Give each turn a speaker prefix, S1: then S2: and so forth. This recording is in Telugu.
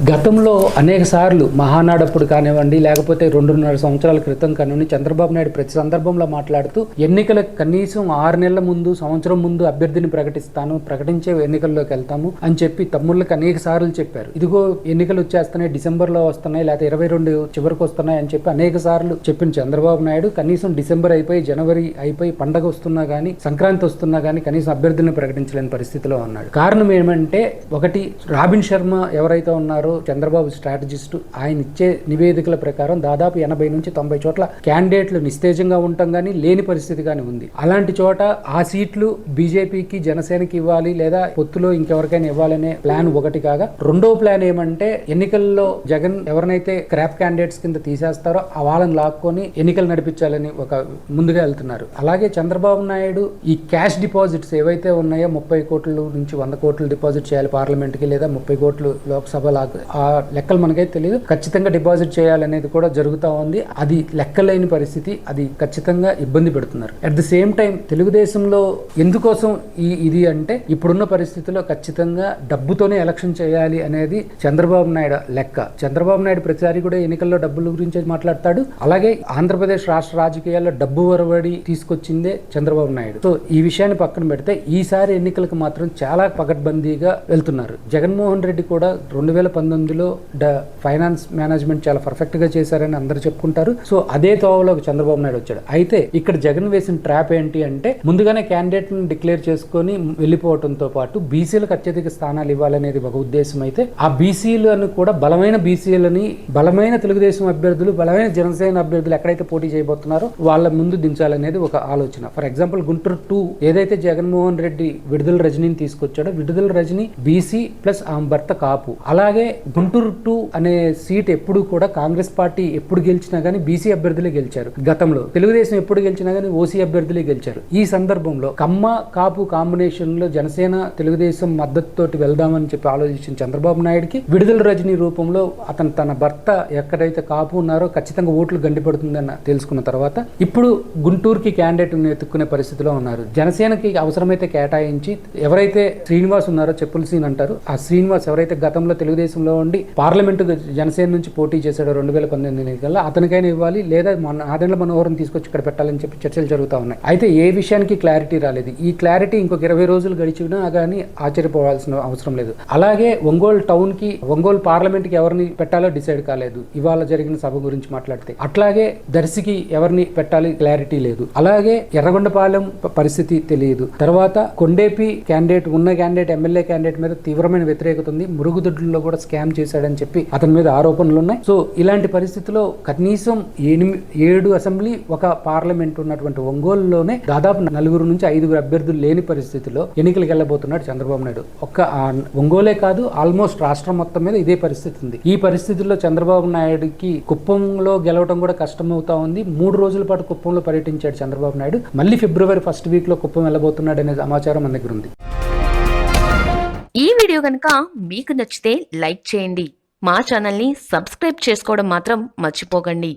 S1: గతంలో అనేక సార్లు మహానాడప్పుడు కానివ్వండి, లేకపోతే 2.5 సంవత్సరాల క్రితం కానివ్వండి, చంద్రబాబు నాయుడు ప్రతి సందర్భంలో మాట్లాడుతూ ఎన్నికలకు కనీసం 6 నెలల ముందు, సంవత్సరం ముందు అభ్యర్థిని ప్రకటించే ఎన్నికల్లోకి వెళ్తాము అని చెప్పి తమ్ముళ్ళకి అనేక సార్లు చెప్పారు. ఇదిగో ఎన్నికలు వచ్చేస్తున్నాయి, డిసెంబర్లో వస్తున్నాయి, లేకపోతే 22 చివరికి వస్తున్నాయి అని చెప్పి అనేక సార్లు చెప్పిన చంద్రబాబు నాయుడు కనీసం డిసెంబర్ అయిపోయి, జనవరి అయిపోయి, పండగ వస్తున్నా కానీ, సంక్రాంతి వస్తున్నా కానీ కనీసం అభ్యర్థులను ప్రకటించలేని పరిస్థితిలో ఉన్నాడు. కారణం ఏమంటే, ఒకటి రాబిన్ శర్మ ఎవరైతే ఉన్నారో చంద్రబాబు స్ట్రాటజిస్ట్, ఆయన ఇచ్చే నివేదికల ప్రకారం దాదాపు 80 నుంచి 90 చోట్ల క్యాండిడేట్లు నిస్తేజంగా ఉండటం కానీ, లేని పరిస్థితి కానీ ఉంది. అలాంటి చోట ఆ సీట్లు బీజేపీకి, జనసేనకి ఇవ్వాలి లేదా పొత్తులో ఇంకెవరికైనా ఇవ్వాలనే ప్లాన్ ఒకటి కాగా, రెండో ప్లాన్ ఏమంటే ఎన్నికల్లో జగన్ ఎవరినైతే క్రాప్ క్యాండిడేట్స్ కింద తీసేస్తారో ఆ వాళ్ళని లాక్కొని ఎన్నికలు నడిపించాలని ఒక ముందుగా వెళ్తున్నారు. అలాగే చంద్రబాబు నాయుడు ఈ క్యాష్ డిపాజిట్స్ ఏవైతే ఉన్నాయో 30 కోట్ల నుంచి 100 కోట్లు డిపాజిట్ చేయాలి పార్లమెంట్కి, లేదా 30 కోట్లు లోక్సభ, ఆ లెక్కలు మనకైతే తెలియదు, ఖచ్చితంగా డిపాజిట్ చేయాలనేది కూడా జరుగుతూ ఉంది. అది లెక్కలేని పరిస్థితి, అది ఖచ్చితంగా ఇబ్బంది పెడుతున్నారు. అట్ ది సేమ్ టైం తెలుగుదేశంలో ఎందుకోసం ఇది అంటే, ఇప్పుడున్న పరిస్థితిలో ఖచ్చితంగా డబ్బుతోనే ఎలక్షన్ చేయాలి అనేది చంద్రబాబు నాయుడు లెక్క. చంద్రబాబు నాయుడు ప్రతిసారి కూడా ఎన్నికల్లో డబ్బుల గురించి మాట్లాడతాడు. అలాగే ఆంధ్రప్రదేశ్ రాష్ట్ర రాజకీయాల్లో డబ్బు వరవడి తీసుకొచ్చిందే చంద్రబాబు నాయుడు. సో ఈ విషయాన్ని పక్కన పెడితే ఈసారి ఎన్నికలకు మాత్రం చాలా పకడ్బందీగా వెళ్తున్నారు. జగన్మోహన్ రెడ్డి కూడా 2019లో ఫైనాన్స్ మేనేజ్మెంట్ చాలా పర్ఫెక్ట్ గా చేశారని అందరూ చెప్పుకుంటారు. సో అదే తోవలోకి చంద్రబాబు నాయుడు వచ్చాడు. అయితే ఇక్కడ జగన్ వేసిన ట్రాప్ ఏంటి అంటే, ముందుగానే క్యాండిడేట్ ని డిక్లేర్ చేసుకుని వెళ్ళిపోవడంతో పాటు బీసీలకు అత్యధిక స్థానాలు ఇవ్వాలనేది ఒక ఉద్దేశం. అయితే ఆ బీసీలను కూడా బలమైన బీసీలని, బలమైన తెలుగుదేశం అభ్యర్థులు, బలమైన జనసేన అభ్యర్థులు ఎక్కడైతే పోటీ చేయబోతున్నారో వాళ్ళ ముందు దించాలనేది ఒక ఆలోచన. ఫర్ ఎగ్జాంపుల్ గుంటూరు 2 ఏదైతే జగన్మోహన్ రెడ్డి విడుదల రజనీని తీసుకొచ్చాడో, విడుదల రజనీ బీసీ ప్లస్ ఆమె భర్త కాపు. అలాగే గుంటూరు 2 అనే సీట్ ఎప్పుడు కూడా కాంగ్రెస్ పార్టీ ఎప్పుడు గెలిచినా గానీ బీసీ అభ్యర్థులే గెలిచారు. గతంలో తెలుగుదేశం ఎప్పుడు గెలిచినా గానీ ఓసీ అభ్యర్థులే గెలిచారు. ఈ సందర్భంలో కమ్మ కాపు కాంబినేషన్ లో జనసేన తెలుగుదేశం మద్దతుతోటి వెళ్దామని చెప్పి ఆలోచించిన చంద్రబాబు నాయుడుకి విడుదల రజనీ రూపంలో అతను తన భర్త ఎక్కడైతే కాపు ఉన్నారో ఖచ్చితంగా ఓట్లు గండిపడుతుందని తెలుసుకున్న తర్వాత ఇప్పుడు గుంటూరుకి క్యాండిడేట్ ఎత్తుక్కునే పరిస్థితిలో ఉన్నారు. జనసేనకి అవసరమైతే కేటాయించి ఎవరైతే శ్రీనివాస్ ఉన్నారో, చెప్పుల సీన్ అంటారు, ఆ శ్రీనివాస్ ఎవరైతే గతంలో తెలుగుదేశంలో ఉండి పార్లమెంటు జనసేన నుంచి పోటీ చేశాడు 2019 ఎన్నికల్లో, అతనికైనా ఇవ్వాలి, లేదా ఆదెండ్ల మనోహరం తీసుకొచ్చి ఇక్కడ పెట్టాలని చెప్పి చర్చలు జరుగుతూ ఉన్నాయి. అయితే ఏ విషయానికి క్లారిటీ రాలేదు. ఈ క్లారిటీ ఇంకొక 20 రోజులు గడిచినా కానీ ఆశ్చర్యపోవాల్సిన అవసరం లేదు. అలాగే ఒంగోలు టౌన్ కి, ఒంగోలు పార్లమెంట్ కి ఎవరిని పెట్టాలో డిసైడ్ కాలేదు ఇవాళ జరిగిన సభ గురించి మాట్లాడితే. అట్లాగే దర్శికి ఎవరిని పెట్టాలి క్లారిటీ లేదు. అలాగే ఎర్రగొండపాలెం పరిస్థితి తెలియదు. తర్వాత కొండేపి క్యాండిడేట్, ఉన్న క్యాండిడేట్, ఎమ్మెల్యే క్యాండిడేట్ మీద తీవ్రమైన వ్యతిరేకత ఉంది. మురుగుదొడ్లలో కూడా స్కామ్ చేశాడని చెప్పి అతని మీద ఆరోపణలు ఉన్నాయి. సో ఇలాంటి పరిస్థితిలో కనీసం 7 అసెంబ్లీ, ఒక పార్లమెంట్ ఉన్నటువంటి ఒంగోలులోనే దాదాపు 4 నుంచి 5 అభ్యర్థులు లేని పరిస్థితిలో ఎన్నికలకు వెళ్ళబోతున్నాడు చంద్రబాబు నాయుడు. ఒక్క ఒంగోలే కాదు, ఆల్మోస్ట్ రాష్ట్రం మొత్తం మీద ఇదే పరిస్థితి ఉంది. ఈ పరిస్థితుల్లో చంద్రబాబు నాయుడుకి కుప్పంలో గెలవడం కూడా కష్టమవుతా ఉంది. 3 రోజుల పాటు కుప్పంలో పర్యటించాడు చంద్రబాబు నాయుడు. మళ్ళీ ఫిబ్రవరి 1st వీక్ లో కుప్పం వెళ్ళబోతున్నాడు అనే సమాచారం మన దగ్గర ఉంది.
S2: ఈ వీడియో కనుక మీకు నచ్చితే లైక్ చేయండి. మా ఛానల్ని సబ్స్క్రైబ్ చేసుకోవడం మాత్రం మర్చిపోకండి.